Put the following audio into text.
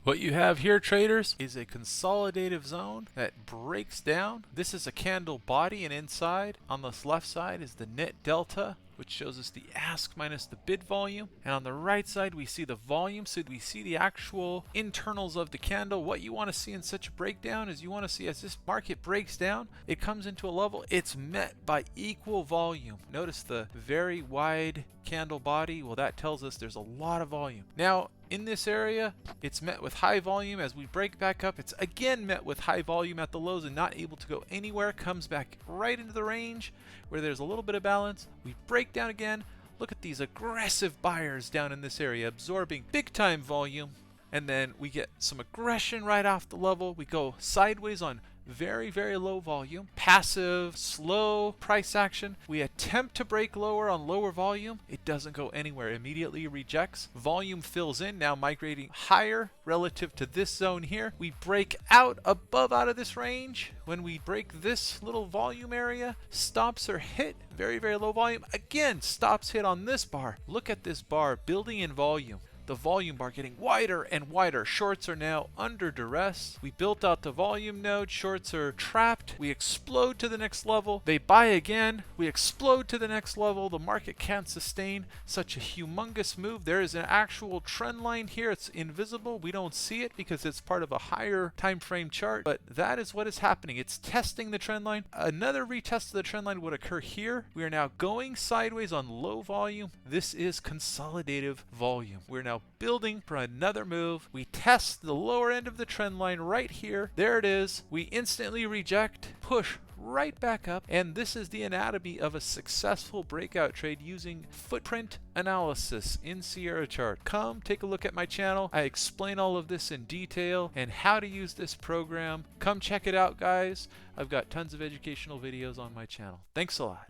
What you have here, traders, is a consolidative zone that breaks down. This is a candle body, and inside on this left side is the net delta, which shows us the ask minus the bid volume. And on the right side, we see the volume, so we see the actual internals of the candle. What you want to see in such a breakdown is you want to see as this market breaks down, it comes into a level, it's met by equal volume. Notice the very wide candle body. Well, that tells us there's a lot of volume. Now, in this area, it's met with high volume. As we break back up, it's again met with high volume at the lows and not able to go anywhere. Comes back right into the range where there's a little bit of balance. We break down again. Look at these aggressive buyers down in this area absorbing big time volume. And then we get some aggression right off the level. We go sideways on very, very low volume, passive, slow price action. We attempt to break lower on lower volume. It doesn't go anywhere. Immediately rejects. Volume fills in, now migrating higher relative to this zone here. We break out of this range. When we break this little volume area, stops are hit. Very, very low volume. Again, stops hit on this bar. Look at this bar building in volume. The volume bar getting wider and wider. Shorts are now under duress. We built out the volume node. Shorts are trapped. We explode to the next level. They buy again. We explode to the next level. The market can't sustain such a humongous move. There is an actual trend line here. It's invisible. We don't see it because it's part of a higher time frame chart. But that is what is happening. It's testing the trend line. Another retest of the trend line would occur here. We are now going sideways on low volume. This is consolidative volume. We're now building for another move. We test the lower end of the trend line right here. There it is. We instantly reject, push right back up, and this is the anatomy of a successful breakout trade using footprint analysis in Sierra Chart. Come take a look at my channel. I explain all of this in detail and how to use this program. Come check it out, guys. I've got tons of educational videos on my channel. Thanks a lot.